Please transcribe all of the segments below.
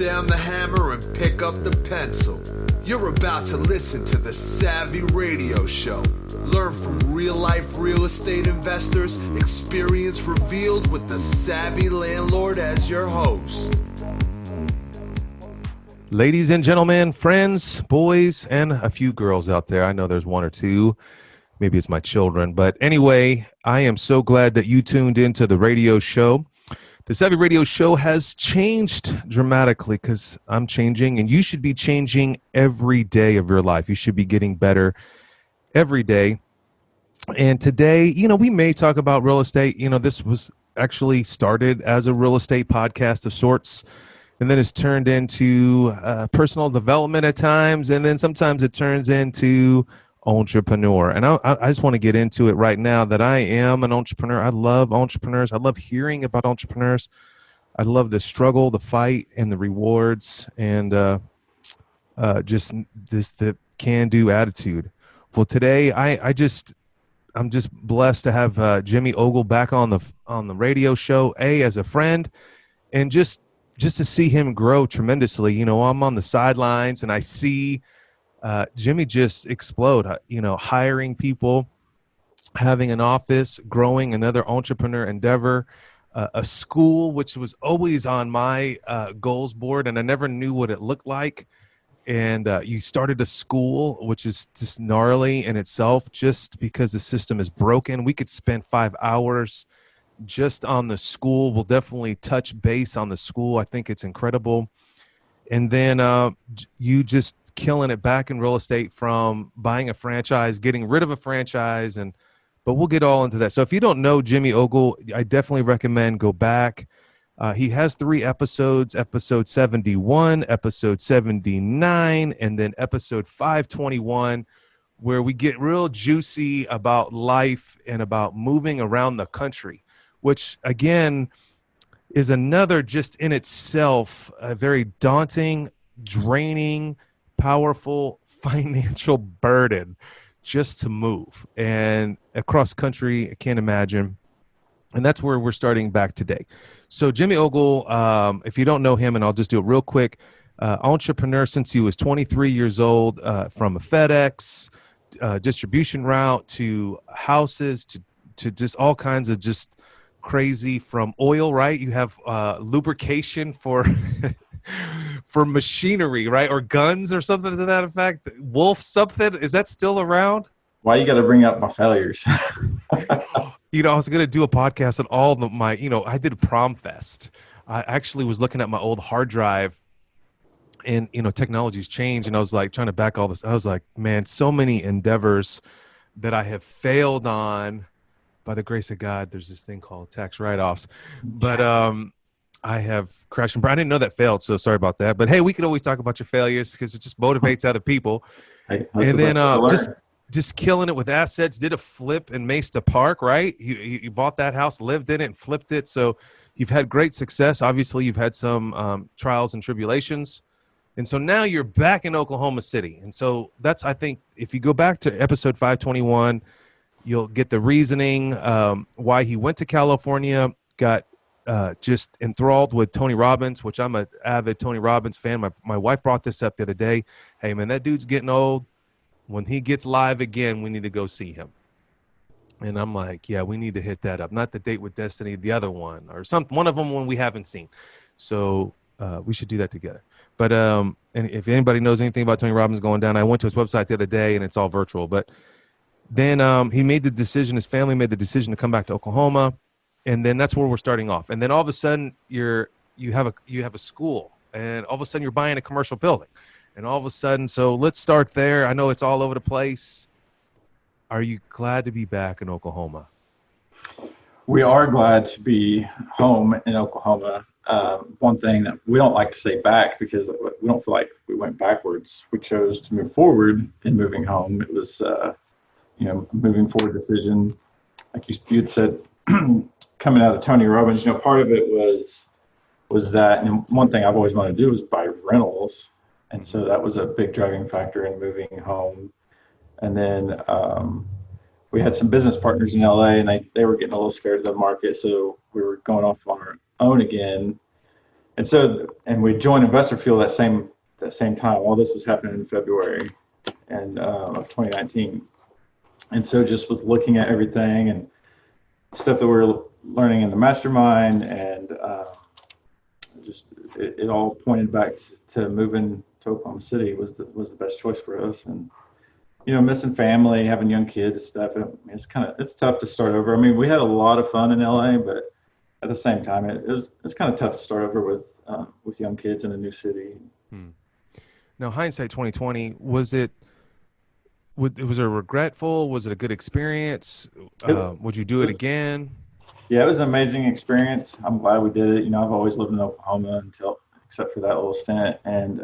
down the hammer and pick up the pencil. You're about to listen to the Savvy Radio Show. Learn from real-life real estate investors, experience revealed with the Savvy Landlord as your host. Ladies and gentlemen, friends, boys, and a few girls out there. I know there's one or two. Maybe it's my children. But anyway, I am so glad that you tuned into the radio show. The Savvy Radio Show has changed dramatically because I'm changing, and you should be changing every day of your life. You should be getting better every day. And today, we may talk about real estate. This was actually started as a real estate podcast of sorts, and then it's turned into personal development at times, and then sometimes it turns into entrepreneur. And I just want to get into it right now that I am an entrepreneur. I love entrepreneurs. I love hearing about entrepreneurs. I love the struggle, the fight, and the rewards, and just the can-do attitude. Well, today I'm just blessed to have Jimmy Ogle back on the radio show. As a friend, and just to see him grow tremendously. I'm on the sidelines and I see Jimmy just explode, hiring people, having an office, growing another entrepreneur endeavor, a school, which was always on my goals board, and I never knew what it looked like. And you started a school, which is just gnarly in itself, just because the system is broken. We could spend 5 hours just on the school. We'll definitely touch base on the school. I think it's incredible. And then you just killing it back in real estate, from buying a franchise, getting rid of a franchise, but we'll get all into that. So if you don't know Jimmy Ogle, I definitely recommend go back. He has 3 episodes, episode 71, episode 79, and then episode 521, where we get real juicy about life and about moving around the country, which again is another, just in itself, a very daunting, draining, powerful financial burden just to move and across country. I can't imagine. And that's where we're starting back today. So Jimmy Ogle, if you don't know him, and I'll just do it real quick, entrepreneur since he was 23 years old, from a FedEx distribution route to houses to just all kinds of just crazy, from oil, right? You have lubrication for for machinery, right? Or guns or something to that effect. Wolf something. Is that still around? Why you got to bring up my failures? I was going to do a podcast on all of my, I did Prom Fest. I actually was looking at my old hard drive, and, technology's changed, and I was like trying to back all this. I was like, man, so many endeavors that I have failed on. By the grace of God, there's this thing called tax write-offs. But I have crashed and burned. I didn't know that failed, so sorry about that. But hey, we can always talk about your failures because it just motivates other people. Hey, and then just killing it with assets. Did a flip in Mesa Park, right? You bought that house, lived in it, and flipped it. So you've had great success. Obviously, you've had some trials and tribulations. And so now you're back in Oklahoma City. And so that's, I think, if you go back to episode 521, you'll get the reasoning why he went to California, got just enthralled with Tony Robbins, which I'm an avid Tony Robbins fan. My wife brought this up the other day. Hey, man, that dude's getting old. When he gets live again, we need to go see him. And I'm like, yeah, we need to hit that up. Not the Date with Destiny, the other one, or one of them when we haven't seen. So we should do that together. But and if anybody knows anything about Tony Robbins going down, I went to his website the other day, and it's all virtual. But then he made the decision, his family made the decision to come back to Oklahoma, and then that's where we're starting off. And then all of a sudden you have a school, and all of a sudden you're buying a commercial building, and all of a sudden, so let's start there. I know it's all over the place. Are you glad to be back in Oklahoma? We are glad to be home in Oklahoma. One thing that we don't like to say back, because we don't feel like we went backwards. We chose to move forward in moving home. It was moving forward decision, like you had said, coming out of Tony Robbins. Part of it was that, and one thing I've always wanted to do was buy rentals, and so that was a big driving factor in moving home. And then we had some business partners in LA, and they were getting a little scared of the market, so we were going off on our own again. And we joined Investor Fuel that same time. All this was happening in February of 2019. And so just was looking at everything and stuff that we were learning in the mastermind, and it all pointed back to moving to Oklahoma City was the best choice for us. And missing family, having young kids and stuff, it's tough to start over. I mean, we had a lot of fun in LA, but at the same time, it's kind of tough to start over with young kids in a new city. Now, hindsight 2020, was it regretful? Was it a good experience? Would you do it again? Yeah, it was an amazing experience. I'm glad we did it. I've always lived in Oklahoma except for that little stint. And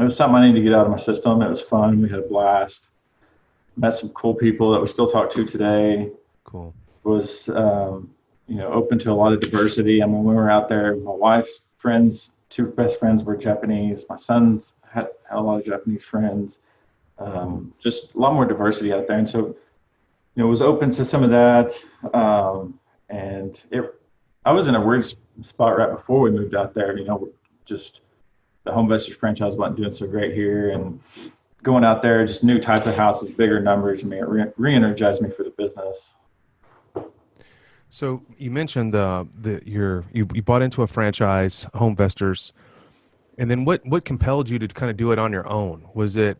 it was something I needed to get out of my system. It was fun. We had a blast. Met some cool people that we still talk to today. Cool. Was, open to a lot of diversity. I mean, when we were out there, my wife's friends, 2 best friends were Japanese. My sons had a lot of Japanese friends. Just a lot more diversity out there. And so, was open to some of that. I was in a weird spot right before we moved out there. Just the Home Investors franchise wasn't doing so great here, and going out there, just new types of houses, bigger numbers. I mean, it re-energized me for the business. So you mentioned you bought into a franchise, Home Investors, and then what compelled you to kind of do it on your own? Was it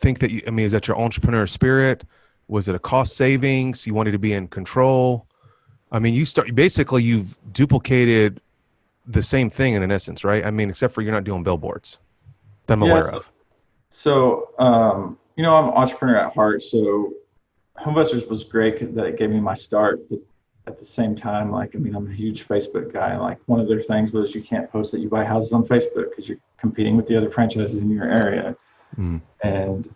is that your entrepreneur spirit? Was it a cost savings? You wanted to be in control? I mean, you've duplicated the same thing in essence, right? I mean, except for you're not doing billboards that I'm aware of. So, I'm an entrepreneur at heart. So Home Investors was great that it gave me my start. But at the same time, I'm a huge Facebook guy. Like, one of their things was you can't post that you buy houses on Facebook because you're competing with the other franchises in your area. And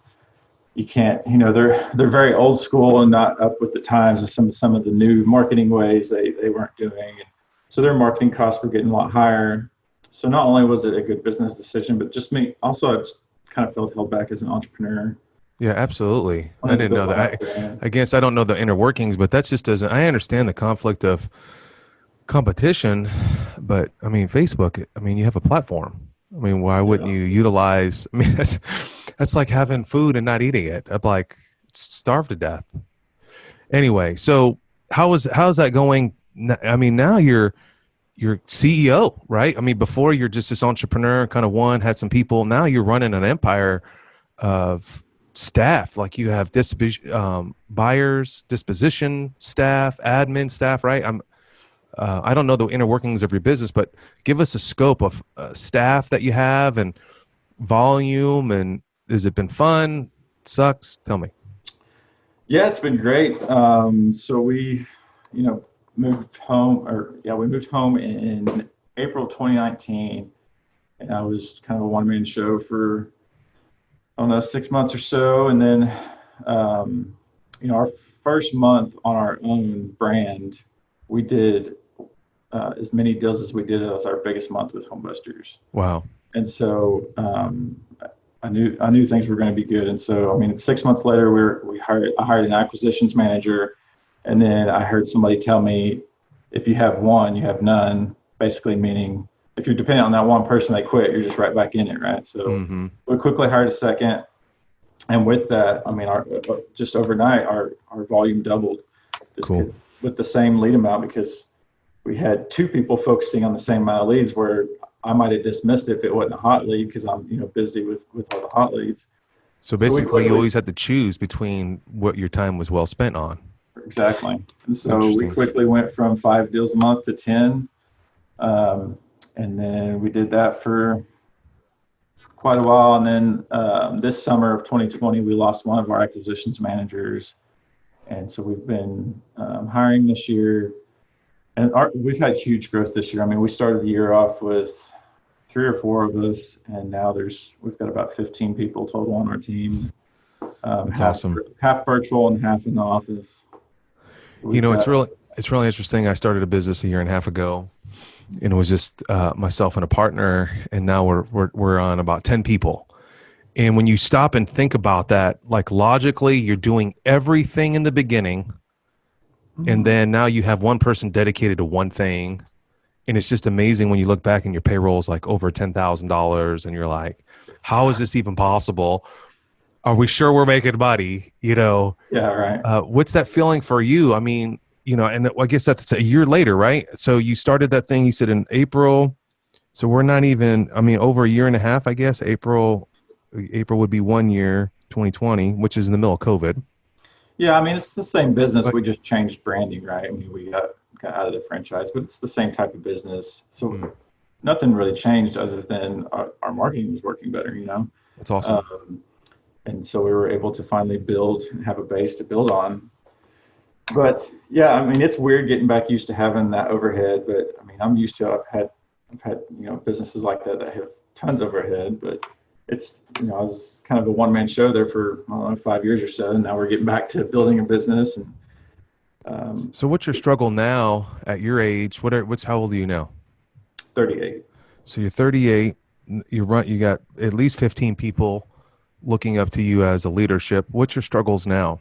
you can't, they're very old school and not up with the times with some of the new marketing ways they weren't doing. And so their marketing costs were getting a lot higher. So not only was it a good business decision, but just me, also I just kind of felt held back as an entrepreneur. Yeah, absolutely. I didn't know that. I guess I don't know the inner workings, but that's just I understand the conflict of competition, but I mean, Facebook, you have a platform. I mean, why wouldn't you utilize? I mean, that's like having food and not eating it. I'm like starved to death. Anyway, so how's that going? I mean, now you're CEO, right? I mean, before you're just this entrepreneur, kind of had some people. Now you're running an empire of staff. Like, you have buyers, disposition staff, admin staff, right? I don't know the inner workings of your business, but give us a scope of staff that you have and volume, and has it been fun? Sucks? Tell me. Yeah, it's been great. So we, moved home in April 2019, and I was kind of a one-man show for, 6 months or so. And then, our first month on our own brand, we did as many deals as we did. It was our biggest month with Home Investors. Wow. And so I knew things were going to be good. And so, 6 months later, I hired an acquisitions manager, and then I heard somebody tell me, if you have one, you have none, basically meaning if you're dependent on that one person, they quit, you're just right back in it, right? So we quickly hired a second. And with that, just overnight, our volume doubled. Cool. With the same lead amount, because we had 2 people focusing on the same amount of leads, where I might have dismissed it if it wasn't a hot lead because I'm busy with all the hot leads. So basically, you always had to choose between what your time was well spent on. Exactly. And so we quickly went from 5 deals a month to 10. And then we did that for quite a while. And then this summer of 2020, we lost one of our acquisitions managers. And so we've been hiring this year. And we've had huge growth this year. We started the year off with 3 or 4 of us, and now we've got about 15 people total on our team. That's awesome. Half virtual and half in the office. It's really interesting. I started a business a year and a half ago, and it was just myself and a partner, and now we're on about 10 people. And when you stop and think about that, like, logically, you're doing everything in the beginning, and then now you have one person dedicated to one thing, And it's just amazing when you look back and your payroll is like over $10,000 and you're like, how is this even possible? Are we sure we're making money? Yeah, right. What's that feeling for you? I mean, and I guess that's a year later, right? So you started that thing, you said in April. So we're not even, over a year and a half, I guess. April would be 1 year, 2020, which is in the middle of COVID. Yeah, it's the same business. But, We just changed branding, right? We got out of the franchise, but it's the same type of business. So nothing really changed other than our marketing was working better, That's awesome. And so we were able to finally build and have a base to build on. But yeah, it's weird getting back used to having that overhead, but I'm used to, I've had businesses like that have tons of overhead, but it's, I was kind of a one-man show there for 5 years or so, and now we're getting back to building a business. And so what's your struggle now at your age? How old are you now? 38. So you're 38. You got at least 15 people looking up to you as a leadership. What's your struggles now?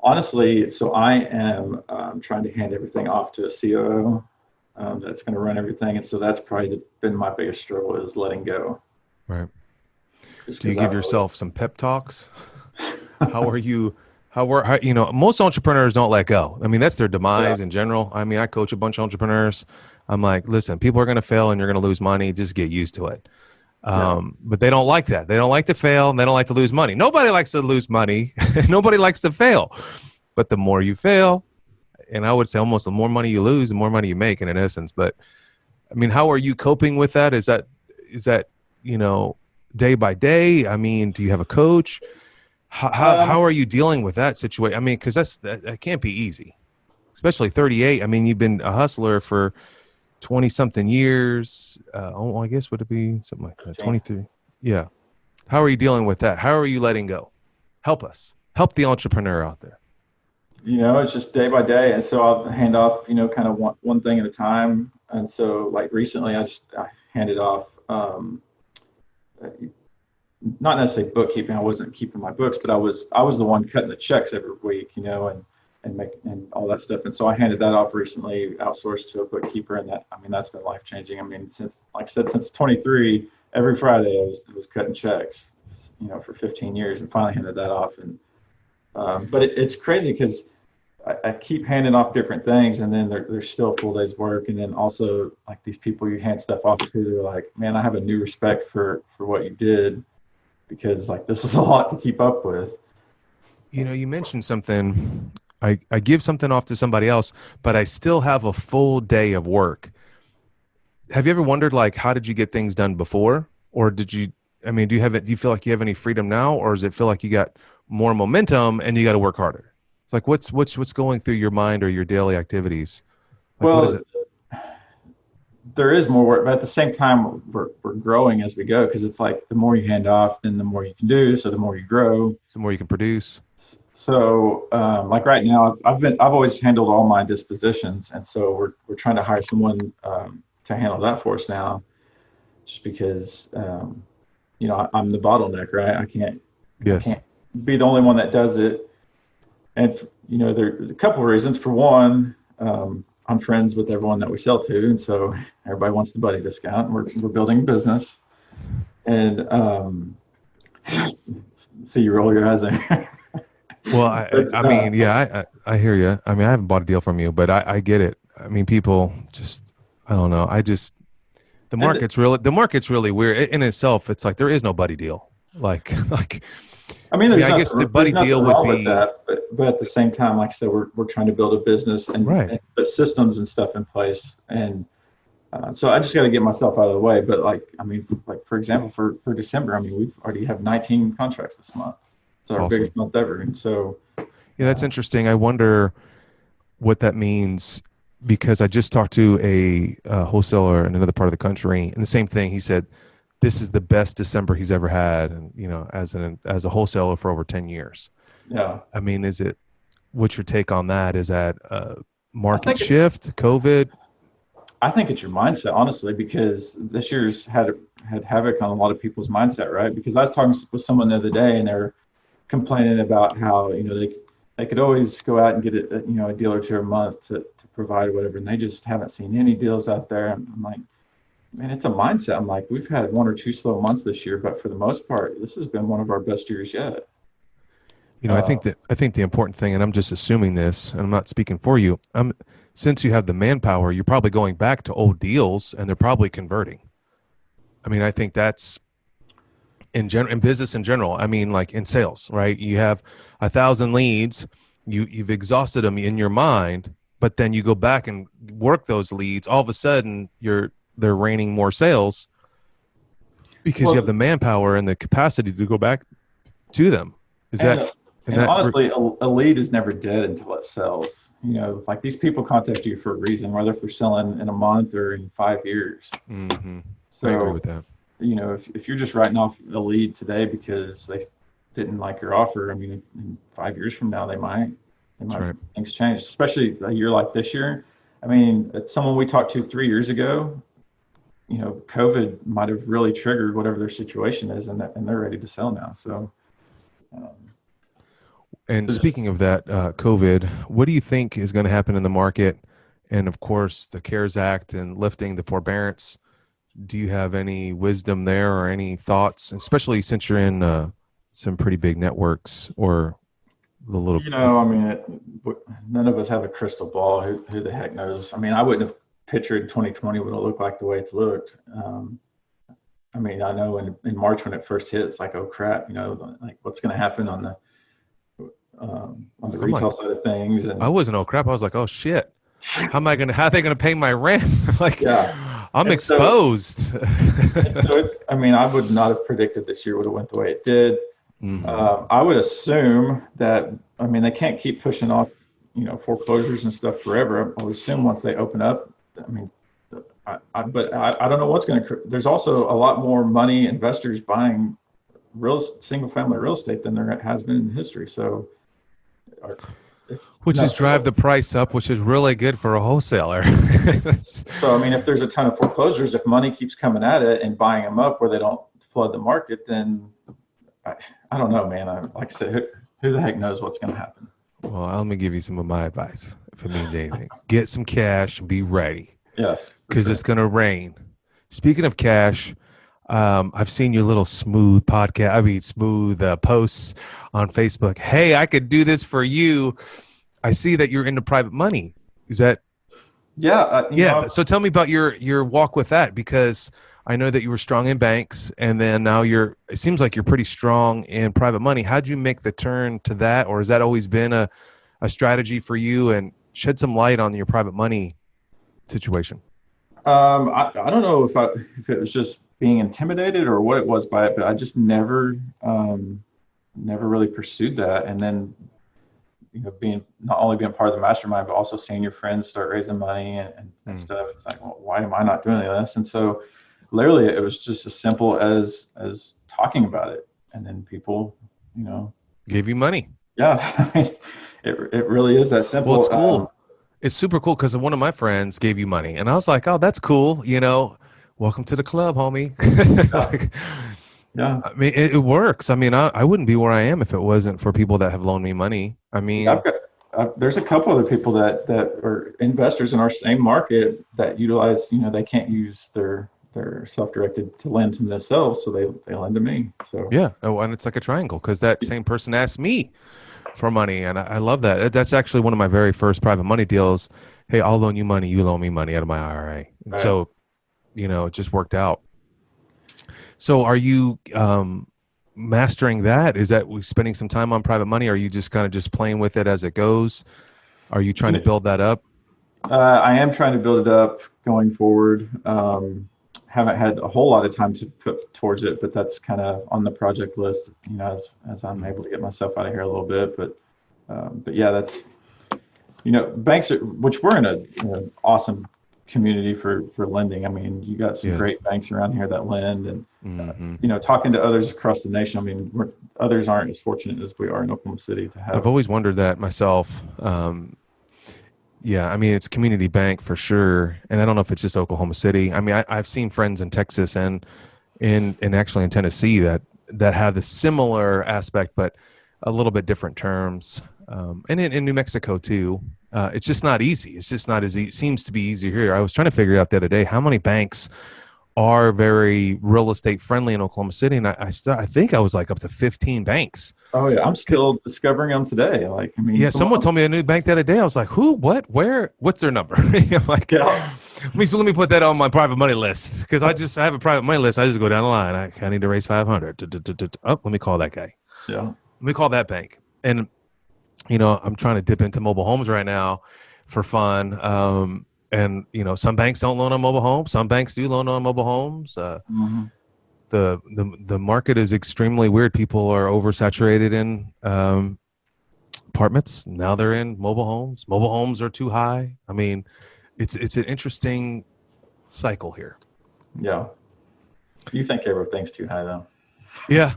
Honestly, so I am trying to hand everything off to a COO that's going to run everything, and so that's probably been my biggest struggle, is letting go. Right. Do you give yourself some pep talks? How are you? Most entrepreneurs don't let go. That's their demise in general. I coach a bunch of entrepreneurs. I'm like, listen, people are going to fail and you're going to lose money. Just get used to it. But they don't like that. They don't like to fail and they don't like to lose money. Nobody likes to lose money. Nobody likes to fail. But the more you fail, and I would say almost the more money you lose, the more money you make in essence. But how are you coping with that? Is that, day by day? Do you have a coach? How are you dealing with that situation? Because that can't be easy, especially 38. You've been a hustler for 20 something years. I guess would it be something like that? 23. Yeah. How are you dealing with that? How are you letting go? Help us. Help the entrepreneur out there. It's just day by day. And so I'll hand off, kind of one thing at a time. And so like recently I handed off, not necessarily bookkeeping. I wasn't keeping my books, but I was the one cutting the checks every week, and all that stuff. And so I handed that off recently, outsourced to a bookkeeper, and that's been life changing. Since 23, every Friday I was cutting checks, for 15 years, and finally handed that off. And but it's crazy because I keep handing off different things, and then there's still a full day's work. And then also like these people you hand stuff off to, they're like, man, I have a new respect for what you did, because like this is a lot to keep up with. You mentioned something. I give something off to somebody else, but I still have a full day of work. Have you ever wondered, like, how did you get things done before? Or did you, do you feel like you have any freedom now? Or does it feel like you got more momentum and you got to work harder? It's like, what's going through your mind or your daily activities? Like, what is it? There is more work, but at the same time, we're growing as we go, because it's like the more you hand off, then the more you can do. So the more you grow, the more you can produce. So like right now, I've always handled all my dispositions, and so we're trying to hire someone to handle that for us now, just because I'm the bottleneck, right? I can't be the only one that does it. And there are a couple of reasons. For one, I'm friends with everyone that we sell to, and so everybody wants the buddy discount. We're building a business, and see you roll your eyes there. Well, I hear you. I haven't bought a deal from you, but I get it. People just, I don't know. The market's really weird in itself. It's like there is no buddy deal. Like. I guess the buddy deal would be that, but at the same time, like I said, we're trying to build a business and put systems and stuff in place, and so I just got to get myself out of the way. But like for example, for December, we already have 19 contracts this month. It's our biggest month ever, and so yeah, that's interesting. I wonder what that means, because I just talked to a wholesaler in another part of the country, and the same thing. He said this is the best December he's ever had, and as a wholesaler for over 10 years. Yeah. What's your take on that? Is that market shift, COVID? I think it's your mindset, honestly, because this year's had havoc on a lot of people's mindset, right? Because I was talking with someone the other day, and they're complaining about how they could always go out and get a deal or two a month to provide whatever, and they just haven't seen any deals out there. And I'm like, man, it's a mindset. I'm like, we've had 1 or 2 slow months this year, but for the most part, this has been one of our best years yet. I think the important thing, and I'm just assuming this, and I'm not speaking for you. Since you have the manpower, you're probably going back to old deals, and they're probably converting. I mean, I think that's in business in general. I mean, like in sales, right? You have 1,000 leads, you've exhausted them in your mind, but then you go back and work those leads. All of a sudden, they're raining more sales because you have the manpower and the capacity to go back to them. Honestly, a lead is never dead until it sells. Like these people contact you for a reason, whether if they're selling in a month or in 5 years. Mm-hmm. So, I agree with that. If you're just writing off a lead today because they didn't like your offer, I mean, in 5 years from now, they might right. Things change, especially a year like this year. I mean, it's someone we talked to 3 years ago, COVID might have really triggered whatever their situation is, and they're ready to sell now. So, and speaking of that, COVID, what do you think is going to happen in the market? And of course, the CARES Act and lifting the forbearance. Do you have any wisdom there or any thoughts, especially since you're in some pretty big networks or the little? I mean, none of us have a crystal ball. Who the heck knows? I mean, I wouldn't have pictured 2020 would have looked like the way it's looked. I mean, I know in March when it first hit, it's like, oh crap, like what's going to happen on the retail side of things. And I wasn't, oh crap. I was like, oh shit. How are they going to pay my rent? Like, yeah. I'm exposed. So I mean, I would not have predicted this year would have went the way it did. Mm-hmm. I would assume that, I mean, they can't keep pushing off, foreclosures and stuff forever. I would assume once they open up, I mean, but I don't know what's going to, there's also a lot more money investors buying single family real estate than there has been in history. So, which is drive the price up, which is really good for a wholesaler. So, I mean, if there's a ton of foreclosures, if money keeps coming at it and buying them up where they don't flood the market, then I don't know, man. Like I said, who the heck knows what's going to happen? Well, let me give you some of my advice, if it means anything. Get some cash and be ready. Yes. Because it's going to rain. Speaking of cash, I've seen your little smooth posts on Facebook. Hey, I could do this for you. I see that you're into private money. Is that? Yeah. So tell me about your walk with that, because I know that you were strong in banks, and then now it seems like you're pretty strong in private money. How'd you make the turn to that? Or has that always been a strategy for you? And shed some light on your private money situation. I don't know if it was just being intimidated or what it was by it, but I just never really pursued that. And then, not only being part of the mastermind, but also seeing your friends start raising money and stuff. It's like, well, why am I not doing this? And so literally it was just as simple as talking about it. And then people, gave you money. Yeah. It really is that simple. Well, it's cool. It's super cool because one of my friends gave you money, and I was like, oh, that's cool. Welcome to the club, homie. Yeah. I mean, it works. I mean, I wouldn't be where I am if it wasn't for people that have loaned me money. I mean, there's a couple other people that are investors in our same market that utilize, they can't use their self-directed to lend to themselves, so they lend to me. So yeah. Oh, and it's like a triangle, because that same person asked me for money, and I love that. That's actually one of my very first private money deals. Hey, I'll loan you money, you loan me money out of my IRA. Right. So, it just worked out. So are you mastering that? Is that spending some time on private money? Or are you just kind of just playing with it as it goes? Are you trying to build that up? I am trying to build it up going forward. Haven't had a whole lot of time to put towards it, but that's kind of on the project list, as I'm able to get myself out of here a little bit. But yeah, that's, banks, which we're in an awesome community for lending. I mean, you got some great banks around here that lend, and talking to others across the nation. I mean, others aren't as fortunate as we are in Oklahoma City to have. I've always wondered that myself. Yeah, I mean, it's community bank for sure, and I don't know if it's just Oklahoma City. I mean, I've seen friends in Texas and actually in Tennessee that have the similar aspect, but a little bit different terms. And in New Mexico too. It's just not easy. It's just not as easy. It seems to be easier here. I was trying to figure out the other day how many banks are very real estate friendly in Oklahoma City, and I think I was like up to 15 banks. Oh yeah, I'm still discovering them today. Like, I mean, Yeah, someone told me a new bank the other day. I was like, who, what, where, what's their number? I'm like, yeah. let me put that on my private money list, because I have a private money list. I just go down the line. I need to raise 500. Oh, let me call that guy. Yeah. Let me call that bank. And I'm trying to dip into mobile homes right now for fun. And some banks don't loan on mobile homes. Some banks do loan on mobile homes. Mm-hmm. The market is extremely weird. People are oversaturated in apartments. Now they're in mobile homes. Mobile homes are too high. I mean, it's an interesting cycle here. Yeah. You think everything's too high though? Yeah.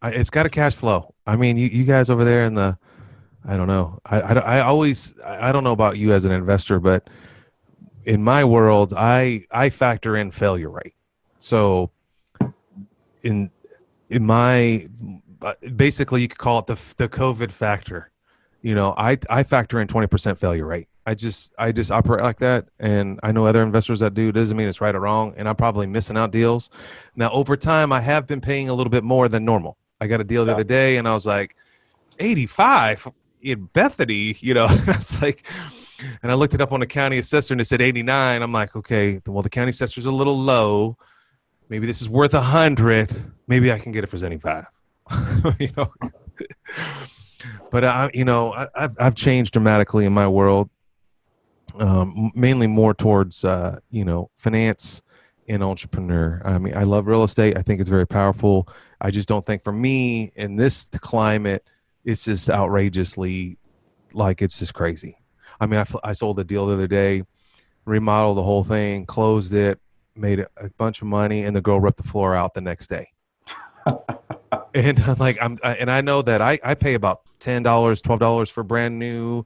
It's got a cash flow. I mean, you guys over there in the, I don't know. I don't know about you as an investor, but in my world, I factor in failure rate. So in my, basically you could call it the COVID factor. I factor in 20% failure rate. I just operate like that. And I know other investors that do. It doesn't mean it's right or wrong. And I'm probably missing out deals. Now, over time, I have been paying a little bit more than normal. I got a deal the other day and I was like, 85 in Bethany, it's like, and I looked it up on the county assessor and it said 89. I'm like, okay, well, the county assessor's a little low. Maybe this is worth 100. Maybe I can get it for 75. But I've changed dramatically in my world, mainly more towards finance and entrepreneur. I mean, I love real estate. I think it's very powerful. I just don't think for me in this climate, it's just outrageously, like, it's just crazy. I mean, I sold a deal the other day, remodeled the whole thing, closed it, made a bunch of money, and the girl ripped the floor out the next day. And I know that I pay about $10, $12 for brand new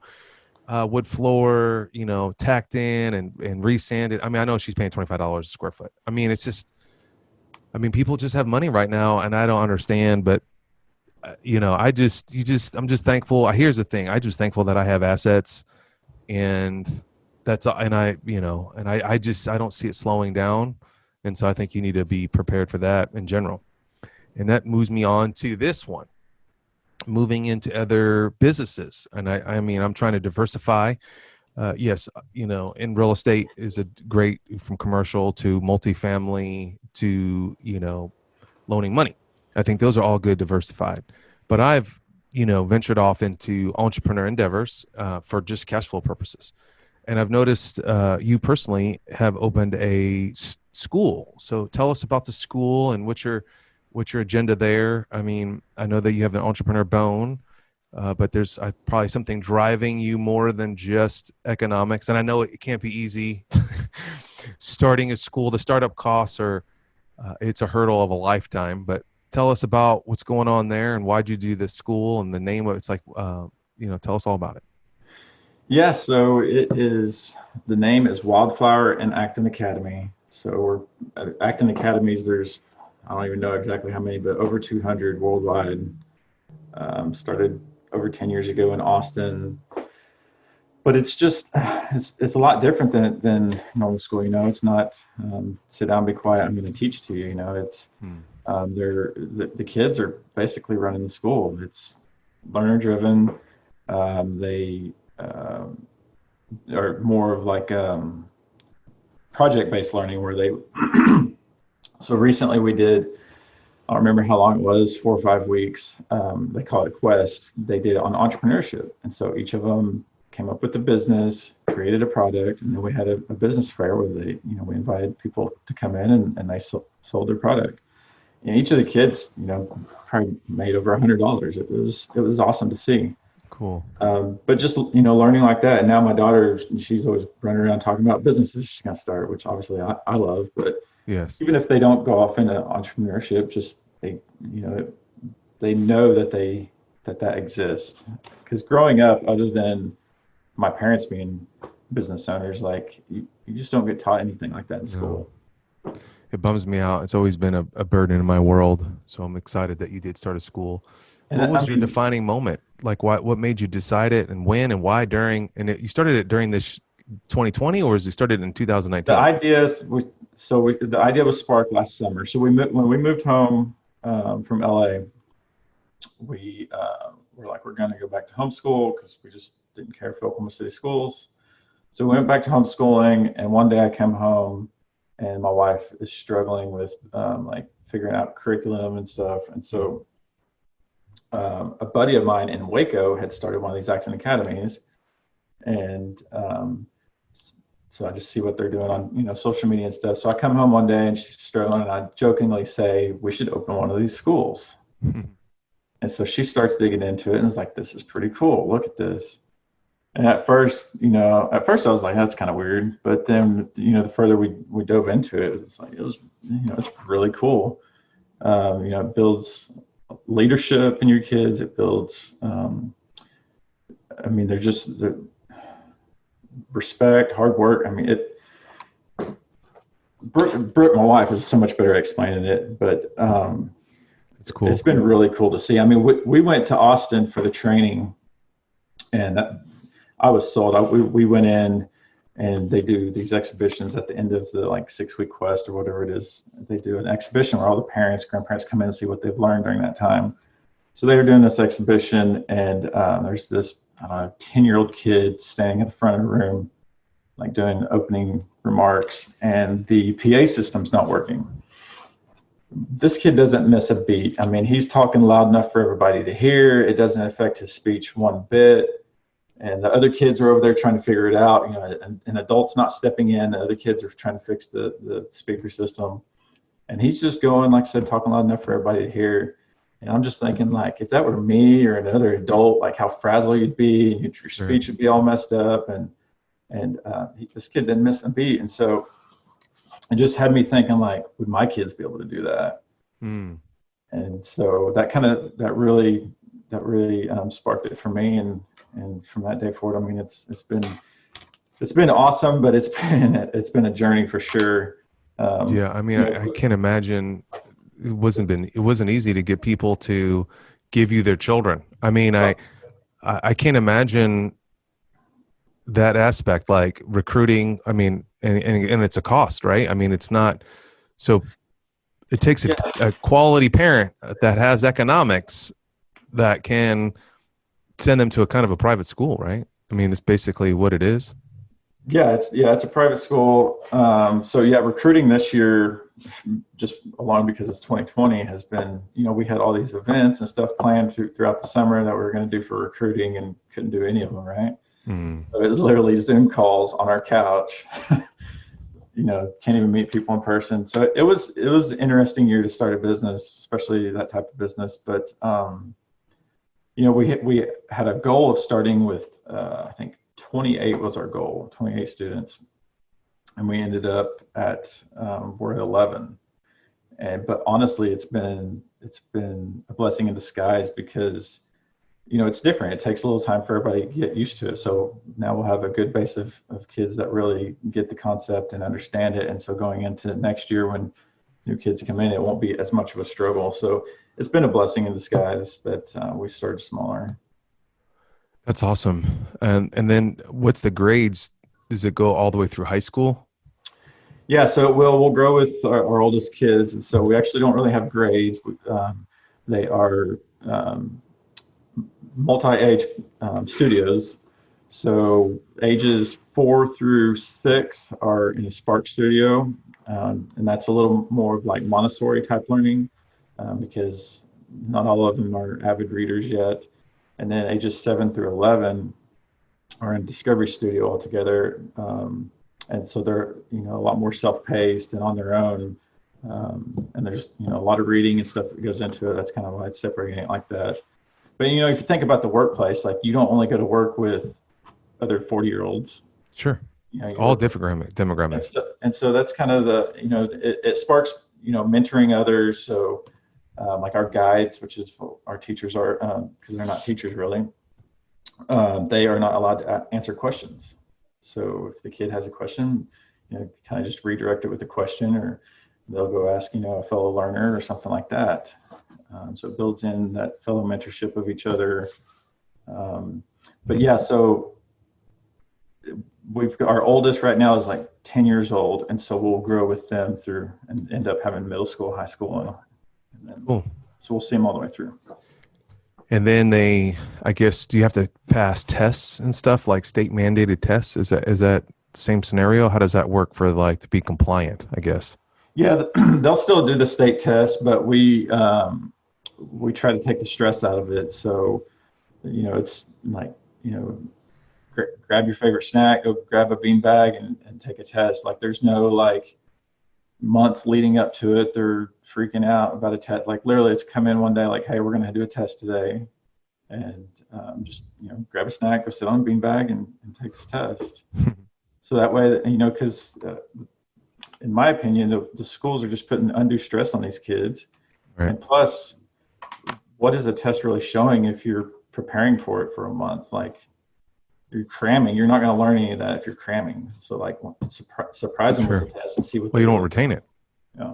wood floor, tacked in and resanded. I mean, I know she's paying $25 a square foot. I mean, it's just, people just have money right now, and I don't understand. But I'm just thankful. Here's the thing: I'm just thankful that I have assets, and that's, and I don't see it slowing down, and so I think you need to be prepared for that in general. And that moves me on to this one, moving into other businesses. And I'm trying to diversify. Yes, in real estate is a great, from commercial to multifamily to, loaning money. I think those are all good diversified. But I've, ventured off into entrepreneur endeavors for just cash flow purposes. And I've noticed you personally have opened a school. So tell us about the school and what's your agenda there. I mean, I know that you have an entrepreneur bone, but there's probably something driving you more than just economics. And I know it can't be easy starting a school. The startup costs are, it's a hurdle of a lifetime, but tell us about what's going on there and why'd you do this school and the name of it's like, tell us all about it. Yeah, so the name is Wildflower and Acton Academy. So we're Acton Academies, there's, I don't even know exactly how many, but over 200 worldwide. Started over 10 years ago in Austin. But it's just, it's a lot different than normal school. It's not sit down, be quiet, I'm going to teach to you. It's the kids are basically running the school. It's learner driven. They are more of like project-based learning where they so recently we did, I don't remember how long it was, 4 or 5 weeks. They call it Quest. They did it on entrepreneurship. And so each of them came up with a business, created a product, and then we had a business fair where they, we invited people to come in and they sold their product. And each of the kids, probably made over $100. It was awesome to see. Cool. But just, learning like that. And now my daughter, she's always running around talking about businesses she's going to start, which obviously I love. But yes, even if they don't go off into entrepreneurship, just they know that exists. Because growing up, other than my parents being business owners, like you just don't get taught anything like that in school. It bums me out. It's always been a burden in my world. So I'm excited that you did start a school. And What I was your mean, defining moment? Like what made you decide it and when and why during, and you started it during this 2020 or is it started in the 2019? ideas the idea was sparked last summer. So when we moved home from LA, we were like, we're going to go back to homeschool because we just didn't care for Oklahoma City schools. So we went back to homeschooling, and one day I came home, and my wife is struggling with like figuring out curriculum and stuff. And so a buddy of mine in Waco had started one of these acting academies, and so I just see what they're doing on social media and stuff. So I come home one day and she's struggling, and I jokingly say we should open one of these schools. And so she starts digging into it and is like, "This is pretty cool. Look at this." And at first I was like, "That's kind of weird." But then the further we dove into it, it's really cool. It builds leadership in your kids. It builds. They're respect, hard work. I mean, Brooke, my wife, is so much better at explaining it, but It's cool. it's been really cool to see. I mean, we went to Austin for the training, and I was sold. We went in, and they do these exhibitions at the end of the 6-week quest or whatever it is. They do an exhibition where all the parents, grandparents come in and see what they've learned during that time. So they were doing this exhibition, and there's this 10-year-old kid standing at the front of the room, doing opening remarks, and the PA system's not working. This kid doesn't miss a beat. I mean, he's talking loud enough for everybody to hear. It doesn't affect his speech one bit. And the other kids are over there trying to figure it out. An adult's not stepping in. The other kids are trying to fix the speaker system. And he's just going, like I said, talking loud enough for everybody to hear. And I'm just thinking, if that were me or another adult, how frazzle you'd be, and your speech would be all messed up. And this kid didn't miss a beat. And so it just had me thinking, would my kids be able to do that? Mm. And so that really sparked it for me. And from that day forward, I mean, it's been awesome, but it's been a journey for sure. Yeah, I mean, I can't imagine it wasn't easy to get people to give you their children. I mean, I can't imagine that aspect, like recruiting. I mean, and it's a cost, right? I mean, it's not so. It takes a quality parent that has economics that can send them to a kind of a private school, right? I mean, it's basically what it is. Yeah, it's a private school. So recruiting this year, just along because it's 2020, has been, we had all these events and stuff planned throughout the summer that we were going to do for recruiting and couldn't do any of them, right? Mm. So it was literally Zoom calls on our couch. Can't even meet people in person. So it was an interesting year to start a business, especially that type of business. But we had a goal of starting with I think 28 was our goal, 28 students, and we ended up at we're at 11. But honestly, it's been a blessing in disguise because it's different. It takes a little time for everybody to get used to it. So now we'll have a good base of kids that really get the concept and understand it. And so going into next year when new kids come in, it won't be as much of a struggle. So it's been a blessing in disguise that we started smaller. That's awesome. And then what's the grades? Does it go all the way through high school? Yeah, so we'll grow with our oldest kids. And so we actually don't really have grades. They are multi-age studios. So ages 4 through 6 are in a Spark studio. And that's a little more of Montessori type learning because not all of them are avid readers yet. And then ages 7 through 11 are in Discovery Studio altogether. And so they're, a lot more self-paced and on their own. And there's, a lot of reading and stuff that goes into it. That's kind of why it's separating it like that. But, if you think about the workplace, you don't only go to work with other 40-year-olds. Sure. All different demographics. And so that's kind of it sparks, mentoring others. So our guides, which is what our teachers are, because they're not teachers really, they are not allowed to answer questions. So if the kid has a question, kind of just redirect it with a question or they'll go ask, a fellow learner or something like that. So it builds in that fellow mentorship of each other. But yeah, so our oldest right now is like 10 years old. And so we'll grow with them through and end up having middle school, high school. And then, Cool. So we'll see them all the way through. And then I guess, do you have to pass tests and stuff, like state mandated tests? Is that the same scenario? How does that work for to be compliant, I guess? Yeah, they'll still do the state test, but we try to take the stress out of it. So, it's like, grab your favorite snack, go grab a bean bag and take a test. Like there's no month leading up to it. They're freaking out about a test. Like literally it's come in one day, like, hey, we're going to do a test today. And just, grab a snack, go sit on a bean bag and take this test. So that way, because in my opinion, the schools are just putting undue stress on these kids. Right. And plus, what is a test really showing if you're preparing for it for a month? Like you're cramming, you're not going to learn any of that if you're cramming. So surprise them with the test and see what. Well, you don't retain it. Yeah.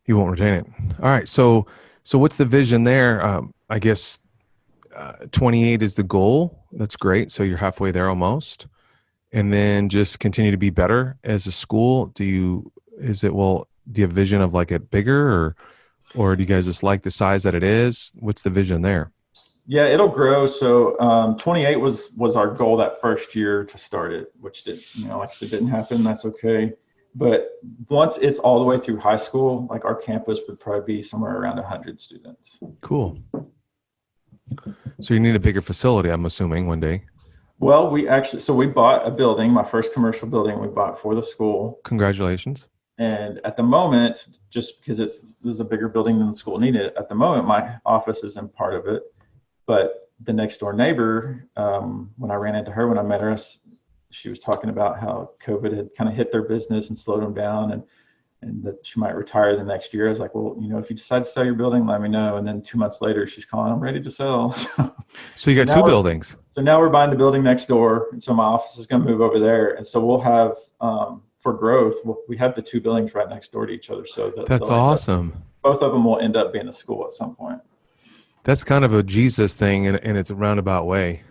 You won't retain it. All right. So what's the vision there? I guess 28 is the goal. That's great. So you're halfway there almost. And then just continue to be better as a school. Do you have a vision of it bigger or do you guys just like the size that it is? What's the vision there? Yeah, it'll grow. So 28 was our goal that first year to start it, which didn't happen. That's okay. But once it's all the way through high school, our campus would probably be somewhere around 100 students. Cool. So you need a bigger facility, I'm assuming, one day. Well, we bought a building, my first commercial building we bought for the school. Congratulations. And at the moment, just because this is a bigger building than the school needed, at the moment, my office is in part of it. But the next door neighbor, when I ran into her, when I met her, she was talking about how COVID had kind of hit their business and slowed them down and that she might retire the next year. I was like, well, if you decide to sell your building, let me know. And then 2 months later, she's calling, I'm ready to sell. So you got two buildings. So now we're buying the building next door. And so my office is going to move over there. And so we'll have, for growth, we have the two buildings right next door to each other. So that's awesome. Both of them will end up being a school at some point. That's kind of a Jesus thing in its roundabout way.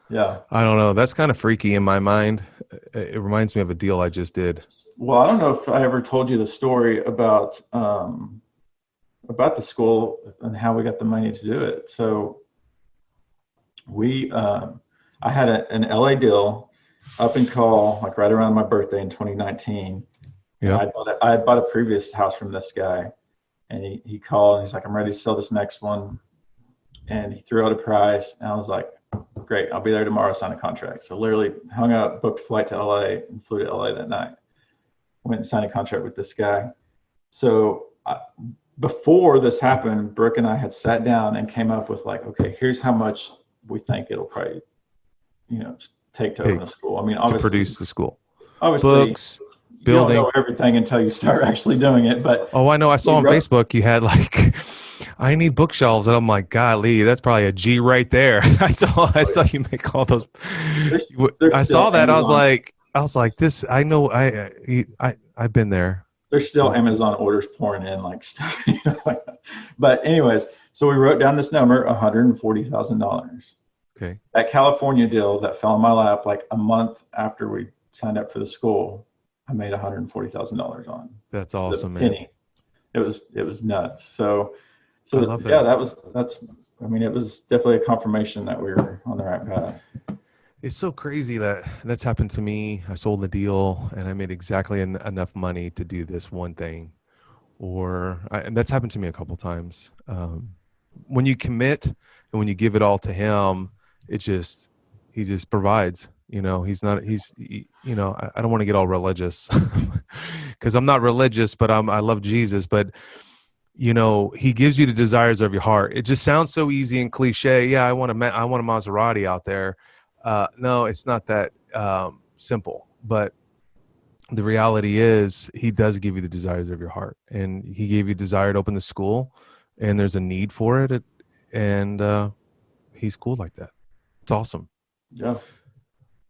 Yeah. I don't know. That's kind of freaky in my mind. It reminds me of a deal I just did. Well, I don't know if I ever told you the story about the school and how we got the money to do it. So I had an LA deal up in call, right around my birthday in 2019. Yeah. I had bought a previous house from this guy. And he called and he's like, I'm ready to sell this next one. And he threw out a price. And I was like, great, I'll be there tomorrow, sign a contract. So literally hung up, booked a flight to LA and flew to LA that night. Went and signed a contract with this guy. So before this happened, Brooke and I had sat down and came up with okay, here's how much we think it'll probably, take to open a school. I mean, obviously, to produce the school. Obviously, books, building. You don't know everything until you start actually doing it. But I know. I saw on Facebook you had I need bookshelves, and I'm like, golly, that's probably a G right there. I saw you make all those. I saw that. Amazon. I was like, this. I know. I've been there. There's still Amazon orders pouring in stuff. But anyways, so we wrote down this number, $140,000. Okay. That California deal that fell in my lap a month after we signed up for the school, I made $140,000 on. That's awesome, man. It was nuts. So I love that. Yeah, it was definitely a confirmation that we were on the right path. It's so crazy that's happened to me. I sold the deal and I made exactly enough money to do this one thing, and that's happened to me a couple times. When you commit and when you give it all to him, he just provides. I don't want to get all religious because I'm not religious, but I love Jesus. But he gives you the desires of your heart. It just sounds so easy and cliche. Yeah, I want a Maserati out there. No, it's not that simple. But the reality is, he does give you the desires of your heart, and he gave you desire to open the school, and there's a need for it, and he's cool like that. It's awesome. Yeah.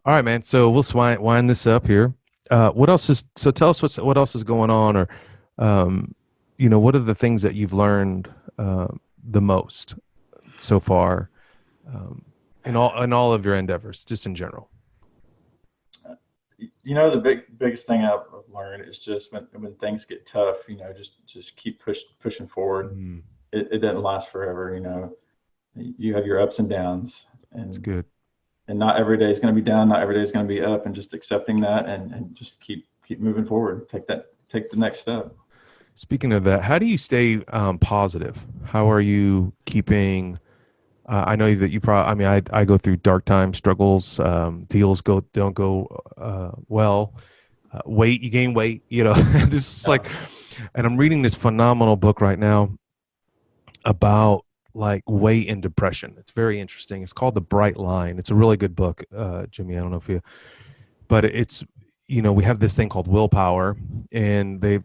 All right, man. So we'll wind this up here. What else is? So tell us what else is going on, or What are the things that you've learned the most so far in all of your endeavors, just in general? The biggest thing I've learned is just when things get tough, just keep pushing forward. Mm, It doesn't last forever. You have your ups and downs, that's and good. not every day is going to be down, not every day is going to be up, and just accepting that and just keep moving forward. Take the next step. Speaking of that, how do you stay positive? How are you keeping? I know that you probably. I mean, I go through dark times, struggles. Deals don't go well. You gain weight. This is like, and I'm reading this phenomenal book right now about like weight and depression. It's very interesting. It's called The Bright Line. It's a really good book, Jimmy. I don't know if but it's we have this thing called willpower, and they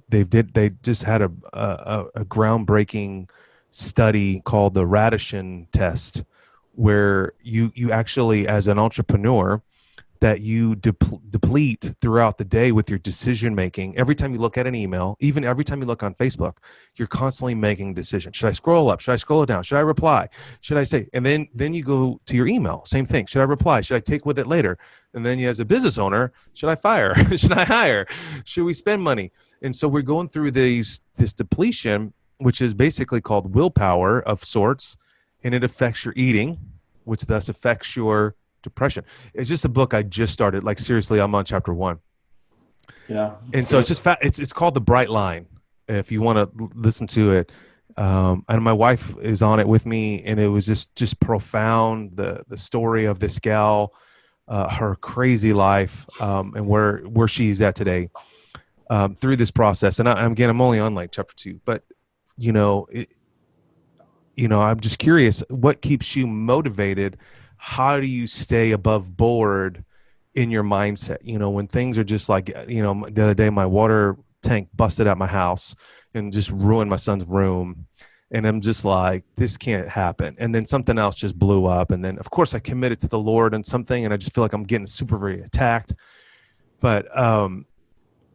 just had a groundbreaking study called the Radisson test, where you actually, as an entrepreneur, that you deplete throughout the day with your decision making. Every time you look at an email, even every time you look on Facebook, you're constantly making decisions. Should I scroll up? Should I scroll it down? Should I reply? Should I say? And then you go to your email, same thing. Should I reply? Should I take with it later? And then you, as a business owner, should I fire? Should I hire? Should we spend money? And so we're going through this depletion, which is basically called willpower of sorts, and it affects your eating, which thus affects your depression. It's just a book I just started. Like, seriously, I'm on chapter 1. Yeah. And so it's just it's called The Bright Line, if you want to listen to it. And my wife is on it with me, and it was just profound, the story of this gal, her crazy life, and where she's at today, through this process. And I'm only on like chapter 2, but I'm just curious, what keeps you motivated? How do you stay above board in your mindset? When things are just like, the other day, my water tank busted at my house and just ruined my son's room. And I'm just like, this can't happen. And then something else just blew up. And then, of course, I committed to the Lord and something, and I just feel like I'm getting super, very attacked. But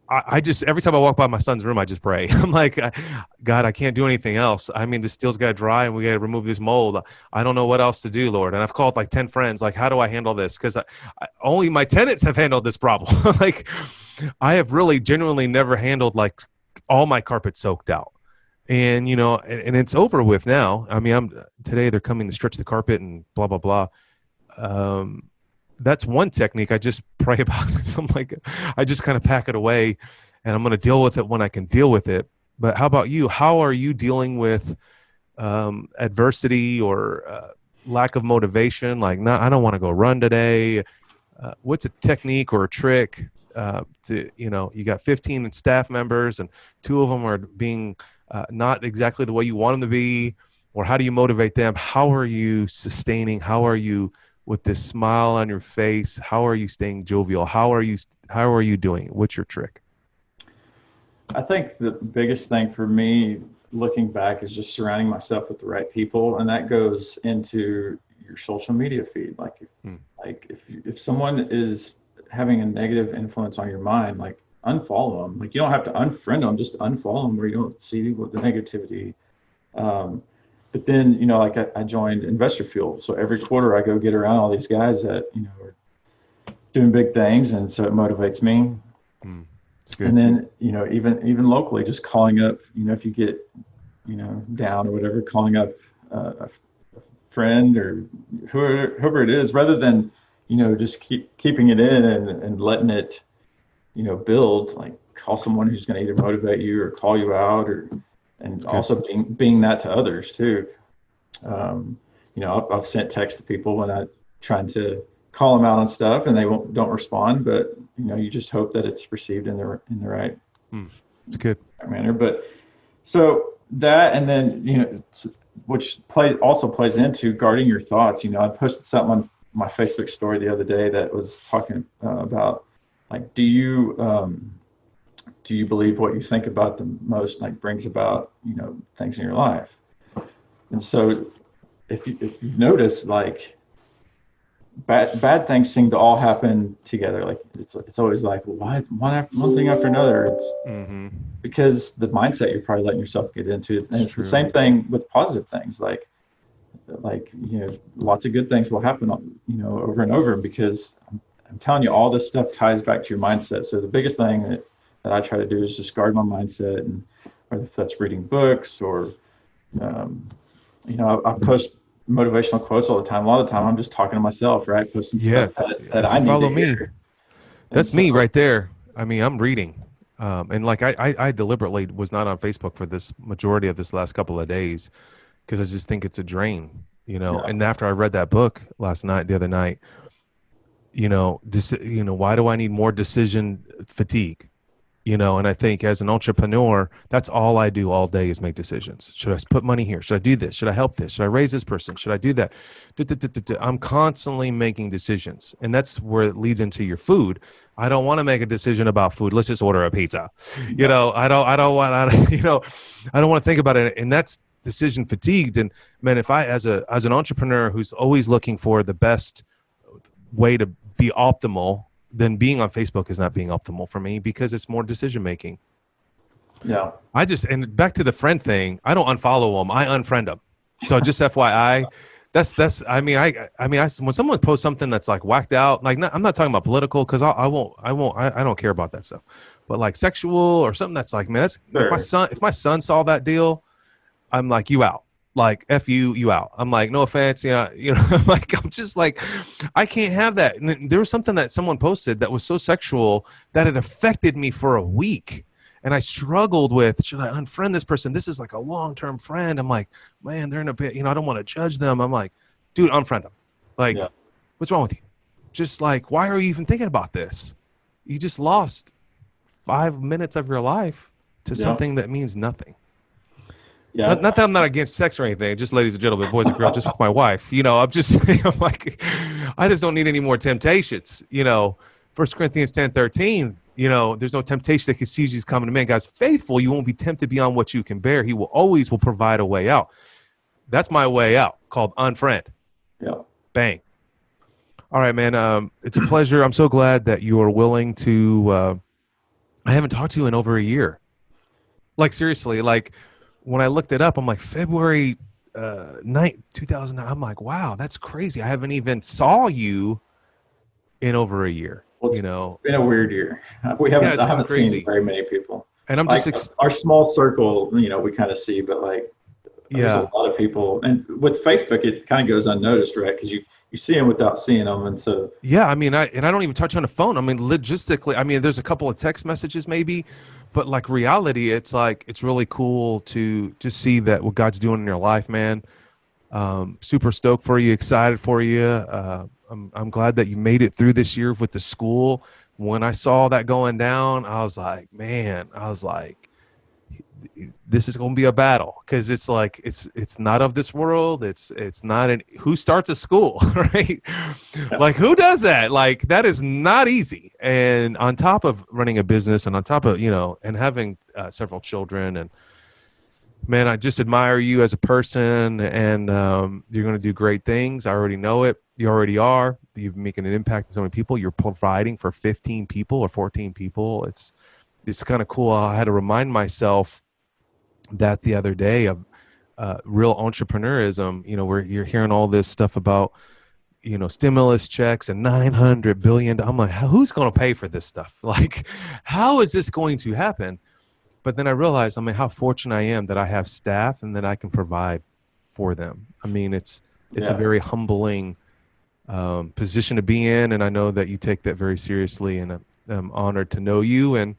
I just, every time I walk by my son's room, I just pray. I'm like, God, I can't do anything else. I mean, the steel's got to dry, and we got to remove this mold. I don't know what else to do, Lord. And I've called like 10 friends, like, how do I handle this? Because only my tenants have handled this problem. Like, I have really genuinely never handled like all my carpet soaked out. And, and it's over with now. I mean, today they're coming to stretch the carpet and blah, blah, blah. That's one technique. I just pray about it. I'm like, I just kind of pack it away, and I'm going to deal with it when I can deal with it. But how about you? How are you dealing with adversity or lack of motivation? Like, no, I don't want to go run today. What's a technique or a trick you got 15 staff members, and 2 of them are being not exactly the way you want them to be, or how do you motivate them? How are you sustaining? How are you with this smile on your face? How are you staying jovial? How are you doing? What's your trick? I think the biggest thing for me looking back is just surrounding myself with the right people. And that goes into your social media feed. Like, if someone is having a negative influence on your mind, like, unfollow them. Like, you don't have to unfriend them, just unfollow them where you don't see what the negativity. But then, like I joined Investor Fuel. So every quarter I go get around all these guys that, are doing big things. And so it motivates me. That's good. And then, even locally, just calling up, if you get, down or whatever, calling up a friend or whoever it is, rather than, just keeping it in and letting it, build. Like, call someone who's going to either motivate you or call you out, and also being that to others too. I've sent texts to people when I'm trying to call them out on stuff and they don't respond, but you just hope that it's received in the right It's good manner. But so that, and then which also plays into guarding your thoughts. I posted something on my Facebook story the other day that was talking about, like, do you believe what you think about the most, like, brings about, things in your life? And so if you notice, like, bad things seem to all happen together. Like it's always like, why one thing after another? It's Mm-hmm. because the mindset you're probably letting yourself get into. And It's it's the true. same thing with positive things. Like lots of good things will happen over and over, because I'm telling you, all this stuff ties back to your mindset. So the biggest thing that I try to do is just guard my mindset, and whether that's reading books or um, I post motivational quotes all the time. A lot of the time I'm just talking to myself, right? Posting Yeah. stuff that If I you need to follow me, hear. And that's so me right there. I mean, I'm reading. And like I deliberately was not on Facebook for this majority of this last couple of days because I just think it's a drain, yeah, And after I read that book the other night, why do I need more decision fatigue? And I think as an entrepreneur, that's all I do all day is make decisions. Should I put money here? Should I do this? Should I help this? Should I raise this person? Should I do that? I'm constantly making decisions. And that's where it leads into your food. I don't want to make a decision about food. Let's just order a pizza. I don't want, I don't want to think about it. And that's decision fatigued. And man, if I, as an entrepreneur who's always looking for the best way to be optimal, then being on Facebook is not being optimal for me because it's more decision making. yeah, And back to the friend thing, I don't unfollow them, I unfriend them. So just FYI, when someone posts something that's like whacked out, like I'm not talking about political because I don't care about that stuff, but like sexual or something that's like, man, that's like sure. if my son saw that deal, I'm like, you out. Like F you out. I'm like, no offense, I'm just like, I can't have that. And there was something that someone posted that was so sexual that it affected me for a week. And I struggled with, should I unfriend this person? This is like a long-term friend. I'm like, man, they're in a bit, I don't want to judge them. I'm like, dude, unfriend them. Like, Yeah, what's wrong with you? Just like, why are you even thinking about this? You just lost 5 minutes of your life to yeah, something that means nothing. yeah. Not that I'm not against sex or anything, just ladies and gentlemen, boys and girls, just with my wife. I'm just I'm like, I just don't need any more temptations. 1 Corinthians 10:13, there's no temptation that can seize you coming to man. God's faithful. You won't be tempted beyond what you can bear. He will always provide a way out. That's my way out, called unfriend. Yeah. Bang. All right, man. It's a pleasure. I'm so glad that you are willing to. I haven't talked to you in over a year. Like seriously, like when I looked it up, I'm like February 9th, 2009. I'm like, wow, that's crazy. I haven't even saw you in over a year. Well, it's been a weird year. Yeah, it's I been haven't seen crazy. very many people. And I'm Like just our small circle, we kind of see, but like there's a yeah. lot of people. And with Facebook, it kind of goes unnoticed, right? Because you see them without seeing them, and so Yeah, I mean, I don't even touch on the phone. I mean, logistically, I mean, there's a couple of text messages maybe, but like reality, it's like it's really cool to just see that what God's doing in your life, man. Super stoked for you, excited for you. I'm glad that you made it through this year with the school. When I saw that going down, I was like, man, this is going to be a battle because it's like it's not of this world. It's not who starts a school, right? Like who does that? Like that is not easy. And on top of running a business and on top of and having several children, and man, I just admire you as a person, and you're going to do great things. I already know it. You already are. You're making an impact on so many people. You're providing for 15 people or 14 people. It's kind of cool. I had to remind myself that the other day of real entrepreneurism. Where you're hearing all this stuff about stimulus checks and 900 billion. I'm like, who's going to pay for this stuff? Like, how is this going to happen? But then I realized, how fortunate I am that I have staff and that I can provide for them. I mean, it's a very humbling position to be in, and I know that you take that very seriously, and I'm honored to know you. And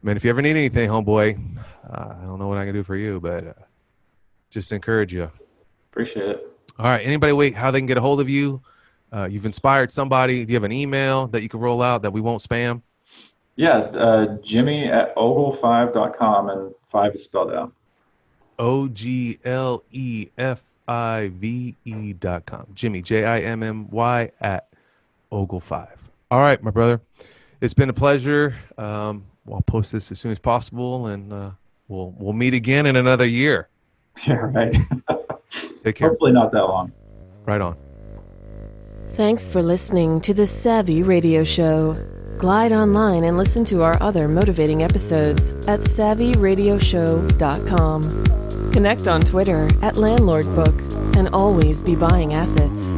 man, if you ever need anything, homeboy, I don't know what I can do for you, but just encourage you. appreciate it. All right. Anybody, how they can get a hold of you? You've inspired somebody. Do you have an email that you can roll out that we won't spam? Yeah, Jimmy@ogle5.com, and 5 is spelled out. OGLEFIVE.com. Jimmy, JIMMY @Ogle5. All right, my brother. It's been a pleasure. I'll post this as soon as possible, and we'll meet again in another year. Yeah, right. Take care. Hopefully not that long. Right on. Thanks for listening to the Savvy Radio Show. Glide online and listen to our other motivating episodes at savvyradioshow.com. Connect on Twitter at LandlordBook and always be buying assets.